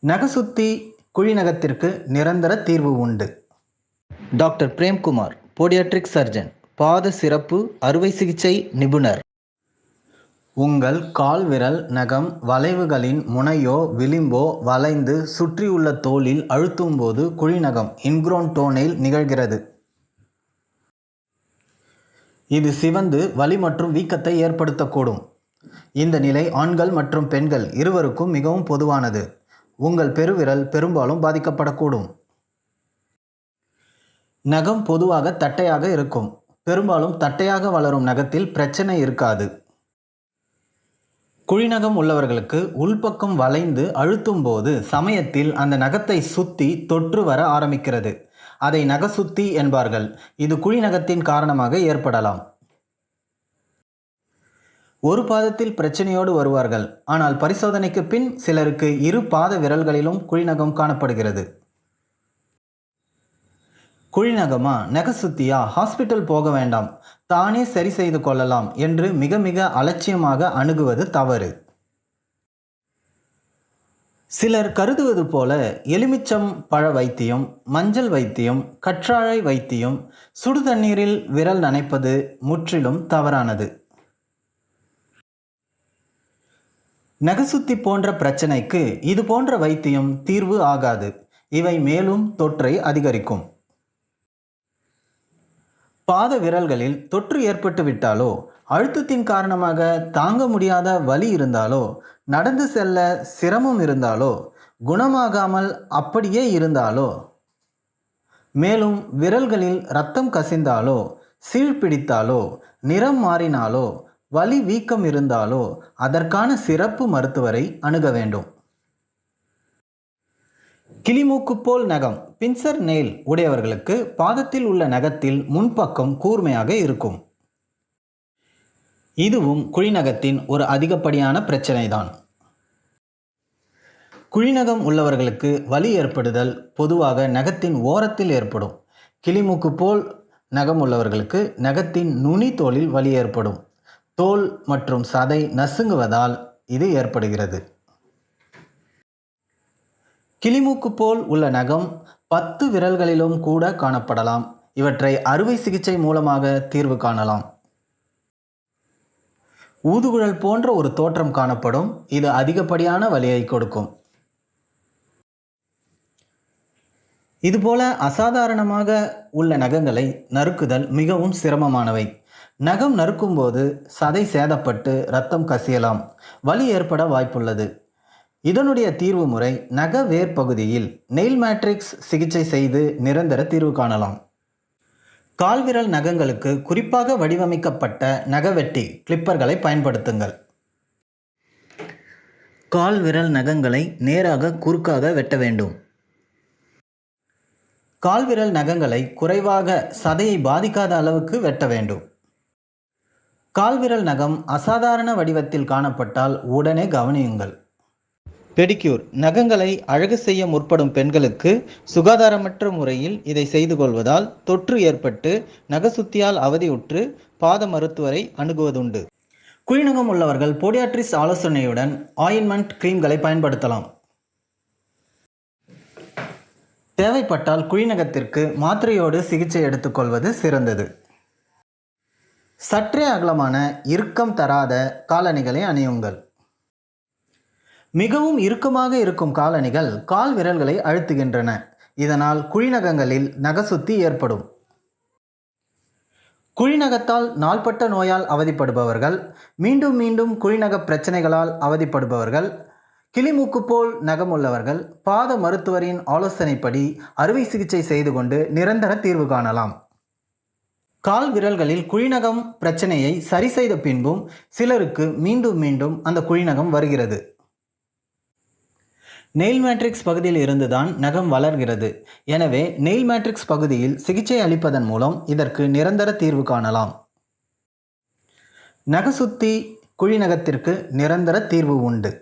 நகசுத்தி குழிநகத்திற்கு நிரந்தர தீர்வு உண்டு. டாக்டர் பிரேம்குமார், போடியாட்ரிக் சர்ஜன், பாத சிறப்பு அறுவை சிகிச்சை நிபுணர். உங்கள் கால் விரல் நகம் வளைவுகளின் முனையோ விளிம்போ வளைந்து சுற்றியுள்ள தோலில் அழுத்தும் போது குழிநகம் இன்க்ரோன் டோனெயில் நிகழ்கிறது. இது சிவந்து வலி மற்றும் வீக்கத்தை ஏற்படுத்தக்கூடும். இந்த நிலை ஆண்கள் மற்றும் பெண்கள் இருவருக்கும் மிகவும் பொதுவானது. உங்கள் பெருவிரல் பெரும்பாலும் பாதிக்கப்படக்கூடும். நகம் பொதுவாக தட்டையாக இருக்கும். பெரும்பாலும் தட்டையாக வளரும் நகத்தில் பிரச்சனை இருக்காது. குழிநகம் உள்ளவர்களுக்கு உள்பக்கம் வளைந்து அழுத்தும் போது சமயத்தில் அந்த நகத்தை சுத்தி தொற்று வர ஆரம்பிக்கிறது. அதை நகசுத்தி என்பார்கள். இது குழிநகத்தின் காரணமாக ஏற்படலாம். ஒரு பாதத்தில் பிரச்சனையோடு வருவார்கள். ஆனால் பரிசோதனைக்கு பின் சிலருக்கு இரு பாத விரல்களிலும் குழிநகம் காணப்படுகிறது. குழிநகமா நகசுத்தியா, ஹாஸ்பிட்டல் போக வேண்டாம், தானே சரி செய்து கொள்ளலாம் என்று மிக மிக அலட்சியமாக அணுகுவது தவறு. சிலர் கருதுவது போல எலுமிச்சம் பழ வைத்தியம், மஞ்சள் வைத்தியம், கற்றாழை வைத்தியம், சுடு தண்ணீரில் விரல் நனைப்பது முற்றிலும் தவறானது. நகசுத்தி போன்ற பிரச்சனைக்கு இது போன்ற வைத்தியம் தீர்வு ஆகாது. இவை மேலும் தொற்றை அதிகரிக்கும். பாத விரல்களில் தொற்று ஏற்பட்டு விட்டாலோ, அழுத்தத்தின் காரணமாக தாங்க முடியாத வலி இருந்தாலோ, நடந்து செல்ல சிரமம் இருந்தாலோ, குணமாகாமல் அப்படியே இருந்தாலோ, மேலும் விரல்களில் இரத்தம் கசிந்தாலோ, சீழ்பிடித்தாலோ, நிறம் மாறினாலோ, வலி வீக்கம் இருந்தாலோ அதற்கான சிறப்பு மருத்துவரை அணுக வேண்டும். கிளிமூக்கு போல் நகம் பின்சர் நெயில் உடையவர்களுக்கு பாதத்தில் உள்ள நகத்தில் முன்பக்கம் கூர்மையாக இருக்கும். இதுவும் குழிநகத்தின் ஒரு அதிகப்படியான பிரச்சனைதான். குழிநகம் உள்ளவர்களுக்கு வலி ஏற்படுதல் பொதுவாக நகத்தின் ஓரத்தில் ஏற்படும். கிளிமூக்கு போல் நகம் உள்ளவர்களுக்கு நகத்தின் நுனி தோலில் வலி ஏற்படும். தோல் மற்றும் சதை நசுங்குவதால் இது ஏற்படுகிறது. கிளிமூக்கு போல் உள்ள நகம் 10 விரல்களிலும் கூட காணப்படலாம். இவற்றை அறுவை சிகிச்சை மூலமாக தீர்வு காணலாம். ஊதுகுழல் போன்ற ஒரு தோற்றம் காணப்படும். இது அதிகப்படியான வலியை கொடுக்கும். இதுபோல அசாதாரணமாக உள்ள நகங்களை நறுக்குதல் மிகவும் சிரமமானவை. நகம் நறுக்கும்போது சதை சேதப்பட்டு இரத்தம் கசியலாம். வலி ஏற்பட வாய்ப்புள்ளது. இதனுடைய தீர்வு முறை நக வேர் பகுதியில் நெயில் மேட்ரிக்ஸ் சிகிச்சை செய்து நிரந்தர தீர்வு காணலாம். கால்விரல் நகங்களுக்கு குறிப்பாக வடிவமைக்கப்பட்ட நகவெட்டி கிளிப்பர்களை பயன்படுத்துங்கள். கால்விரல் நகங்களை நேராக குறுக்காக வெட்ட வேண்டும். கால்விரல் நகங்களை குறைவாக சதையை பாதிக்காத அளவுக்கு வெட்ட வேண்டும். கால்விரல் நகம் அசாதாரண வடிவத்தில் காணப்பட்டால் உடனே கவனியுங்கள். பெடிக்யூர் நகங்களை அழகு செய்ய முற்படும் பெண்களுக்கு சுகாதாரமற்ற முறையில் இதை செய்து கொள்வதால் தொற்று ஏற்பட்டு நகசுத்தியால் அவதியுற்று பாத மருத்துவரை அணுகுவதுண்டு. குழிநகம் உள்ளவர்கள் போடியாட்ரிஸ் ஆலோசனையுடன் ஆயின்மெண்ட் கிரீம்களை பயன்படுத்தலாம். தேவைப்பட்டால் குழிநகத்திற்கு மாத்திரையோடு சிகிச்சை எடுத்துக்கொள்வது சிறந்தது. சற்றே அகலமான இறுக்கம் தராத காலணிகளை அணியுங்கள். மிகவும் இறுக்கமாக இருக்கும் காலணிகள் கால் விரல்களை அழுத்துகின்றன. இதனால் குழிநகங்களில் நகசுத்தி ஏற்படும். குழிநகத்தால் நாள்பட்ட நோயால் அவதிப்படுபவர்கள், மீண்டும் மீண்டும் குழிநக பிரச்சனைகளால் அவதிப்படுபவர்கள், கிளிமூக்கு போல் நகம் உள்ளவர்கள் பாத மருத்துவரின் ஆலோசனைப்படி அறுவை சிகிச்சை செய்து கொண்டு நிரந்தர தீர்வு காணலாம். கால் விரல்களில் குழிநகம் பிரச்சனையை சரி செய்த பின்பும் சிலருக்கு மீண்டும் மீண்டும் அந்த குழிநகம் வருகிறது. நெயில் மேட்ரிக்ஸ் பகுதியில் இருந்துதான் நகம் வளர்கிறது. எனவே நெயில் மேட்ரிக்ஸ் பகுதியில் சிகிச்சை அளிப்பதன் மூலம் இதற்கு நிரந்தர தீர்வு காணலாம். நகசுத்தி குழிநகத்திற்கு நிரந்தர தீர்வு உண்டு.